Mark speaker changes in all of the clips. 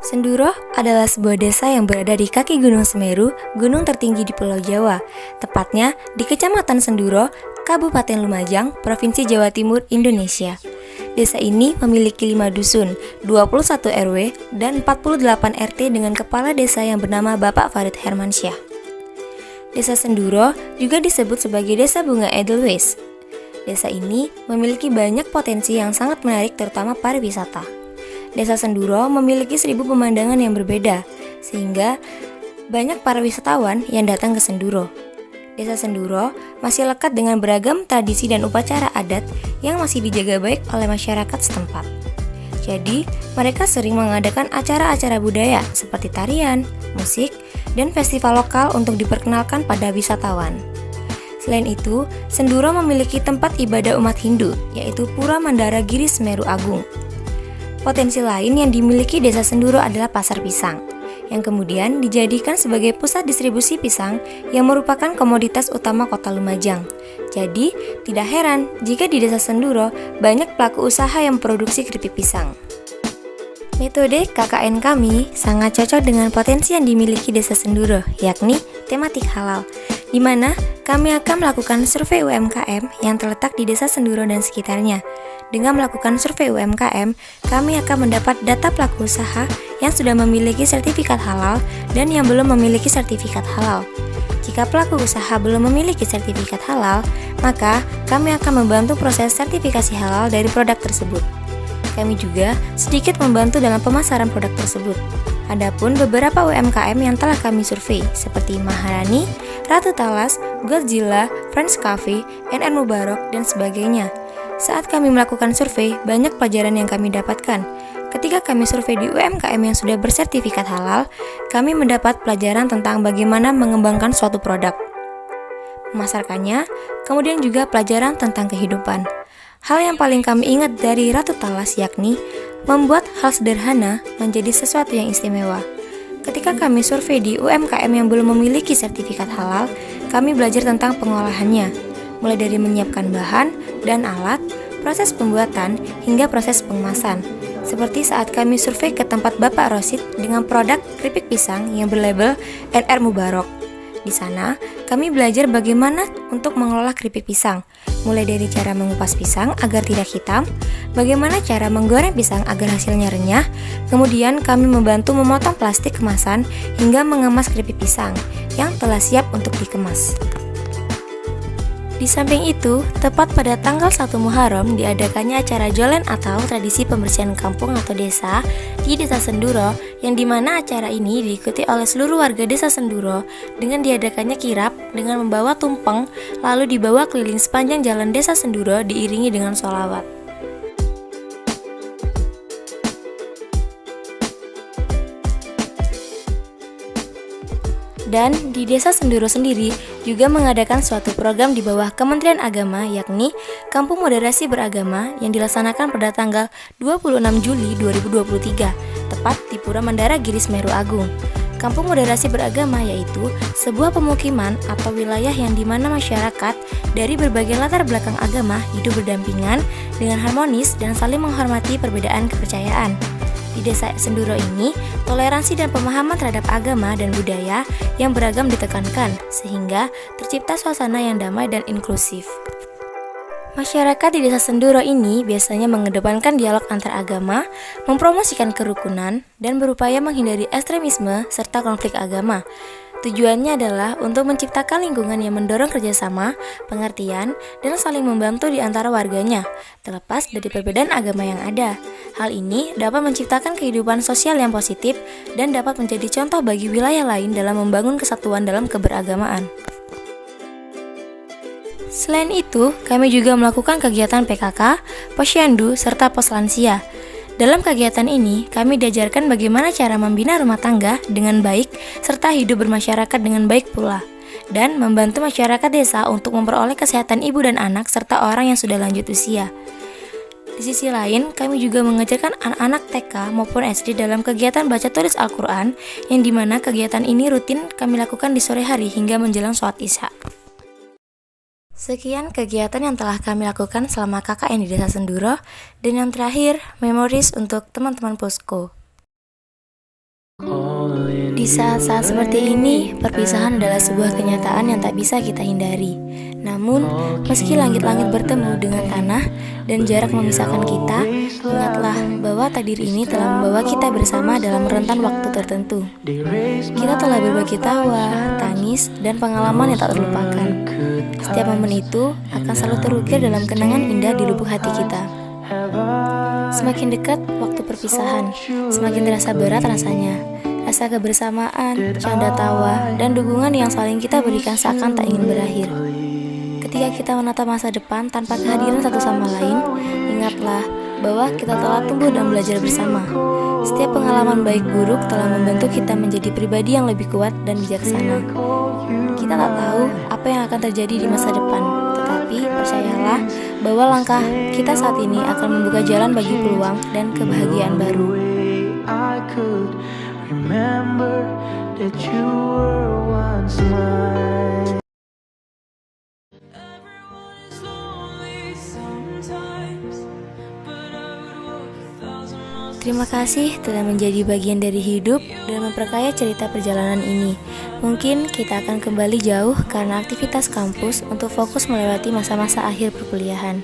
Speaker 1: Senduro adalah sebuah desa yang berada di kaki Gunung Semeru, gunung tertinggi di Pulau Jawa, tepatnya di Kecamatan Senduro, Kabupaten Lumajang, Provinsi Jawa Timur, Indonesia. Desa ini memiliki 5 dusun, 21 RW, dan 48 RT dengan kepala desa yang bernama Bapak Farid Hermansyah. Desa Senduro juga disebut sebagai Desa Bunga Edelweiss. Desa ini memiliki banyak potensi yang sangat menarik terutama pariwisata. Desa Senduro memiliki 1000 pemandangan yang berbeda, sehingga banyak para wisatawan yang datang ke Senduro. Desa Senduro masih lekat dengan beragam tradisi dan upacara adat yang masih dijaga baik oleh masyarakat setempat. Jadi, mereka sering mengadakan acara-acara budaya seperti tarian, musik, dan festival lokal untuk diperkenalkan pada wisatawan. Selain itu, Senduro memiliki tempat ibadah umat Hindu, yaitu Pura Mandara Giri Semeru Agung. Potensi lain yang dimiliki Desa Senduro adalah pasar pisang, yang kemudian dijadikan sebagai pusat distribusi pisang yang merupakan komoditas utama kota Lumajang. Jadi, tidak heran jika di Desa Senduro banyak pelaku usaha yang memproduksi keripik pisang. Metode KKN kami sangat cocok dengan potensi yang dimiliki Desa Senduro, yakni tematik halal, di mana kami akan melakukan survei UMKM yang terletak di Desa Senduro dan sekitarnya. Dengan melakukan survei UMKM, kami akan mendapat data pelaku usaha yang sudah memiliki sertifikat halal dan yang belum memiliki sertifikat halal. Jika pelaku usaha belum memiliki sertifikat halal, maka kami akan membantu proses sertifikasi halal dari produk tersebut. Kami juga sedikit membantu dalam pemasaran produk tersebut. Adapun beberapa UMKM yang telah kami survei seperti Maharani, Ratu Talas, Godzilla, Friends Cafe, NR Mubarok, dan sebagainya. Saat kami melakukan survei, banyak pelajaran yang kami dapatkan. Ketika kami survei di UMKM yang sudah bersertifikat halal, kami mendapat pelajaran tentang bagaimana mengembangkan suatu produk, memasarkannya, kemudian juga pelajaran tentang kehidupan. Hal yang paling kami ingat dari Ratu Talas yakni membuat hal sederhana menjadi sesuatu yang istimewa. Ketika kami survei di UMKM yang belum memiliki sertifikat halal, kami belajar tentang pengolahannya, mulai dari menyiapkan bahan dan alat, proses pembuatan, hingga proses pengemasan. Seperti saat kami survei ke tempat Bapak Rosid dengan produk keripik pisang yang berlabel NR Mubarok. Di sana, kami belajar bagaimana untuk mengolah keripik pisang, mulai dari cara mengupas pisang agar tidak hitam, bagaimana cara menggoreng pisang agar hasilnya renyah, kemudian kami membantu memotong plastik kemasan hingga mengemas keripik pisang yang telah siap untuk dikemas. Di samping itu, tepat pada tanggal 1 Muharram diadakannya acara Jolen atau tradisi pembersihan kampung atau desa di Desa Senduro, yang dimana acara ini diikuti oleh seluruh warga Desa Senduro dengan diadakannya kirap dengan membawa tumpeng lalu dibawa keliling sepanjang jalan Desa Senduro diiringi dengan sholawat. Dan di Desa Senduro sendiri juga mengadakan suatu program di bawah Kementerian Agama, yakni Kampung Moderasi Beragama yang dilaksanakan pada tanggal 26 Juli 2023, tepat di Pura Mandara Giri Semeru Agung. Kampung Moderasi Beragama yaitu sebuah pemukiman atau wilayah yang dimana masyarakat dari berbagai latar belakang agama hidup berdampingan dengan harmonis dan saling menghormati perbedaan kepercayaan. Di Desa Senduro ini, toleransi dan pemahaman terhadap agama dan budaya yang beragam ditekankan, sehingga tercipta suasana yang damai dan inklusif. Masyarakat di Desa Senduro ini biasanya mengedepankan dialog antar agama, mempromosikan kerukunan, dan berupaya menghindari ekstremisme serta konflik agama. Tujuannya adalah untuk menciptakan lingkungan yang mendorong kerjasama, pengertian, dan saling membantu di antara warganya, terlepas dari perbedaan agama yang ada. Hal ini dapat menciptakan kehidupan sosial yang positif dan dapat menjadi contoh bagi wilayah lain dalam membangun kesatuan dalam keberagamaan. Selain itu, kami juga melakukan kegiatan PKK, Posyandu, serta Pos Lansia. Dalam kegiatan ini, kami diajarkan bagaimana cara membina rumah tangga dengan baik serta hidup bermasyarakat dengan baik pula, dan membantu masyarakat desa untuk memperoleh kesehatan ibu dan anak serta orang yang sudah lanjut usia. Di sisi lain, kami juga mengajarkan anak-anak TK maupun SD dalam kegiatan baca tulis Al-Quran, yang dimana kegiatan ini rutin kami lakukan di sore hari hingga menjelang sholat Isya. Sekian kegiatan yang telah kami lakukan selama KKN di Desa Senduro, dan yang terakhir, memories untuk teman-teman posko. Di saat-saat seperti ini, perpisahan adalah sebuah kenyataan yang tak bisa kita hindari. Namun, meski langit-langit bertemu dengan tanah dan jarak memisahkan kita, ingatlah bahwa takdir ini telah membawa kita bersama dalam rentan waktu tertentu. Kita telah berbagi tawa, tangis, dan pengalaman yang tak terlupakan. Setiap momen itu akan selalu terukir dalam kenangan indah di lubuk hati kita. Semakin dekat waktu perpisahan, semakin terasa berat rasanya. Rasa kebersamaan, canda tawa, dan dukungan yang saling kita berikan seakan tak ingin berakhir. Ketika kita menatap masa depan tanpa kehadiran satu sama lain, ingatlah bahwa kita telah tumbuh dan belajar bersama. Setiap pengalaman baik buruk telah membentuk kita menjadi pribadi yang lebih kuat dan bijaksana. Kita tak tahu apa yang akan terjadi di masa depan, tetapi percayalah bahwa langkah kita saat ini akan membuka jalan bagi peluang dan kebahagiaan baru.
Speaker 2: Remember that you were once mine. Everyone is lonely sometimes, but I would walk 1,000 miles.
Speaker 1: Terima kasih telah menjadi bagian dari hidup dan memperkaya cerita perjalanan ini. Mungkin kita akan kembali jauh karena aktivitas kampus untuk fokus melewati masa-masa akhir perkuliahan.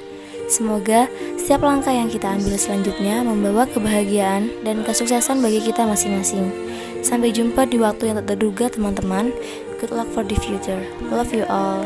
Speaker 1: Semoga setiap langkah yang kita ambil selanjutnya membawa kebahagiaan dan kesuksesan bagi kita masing-masing. Sampai jumpa di waktu yang tak terduga, teman-teman. Good luck for the future. Love you all.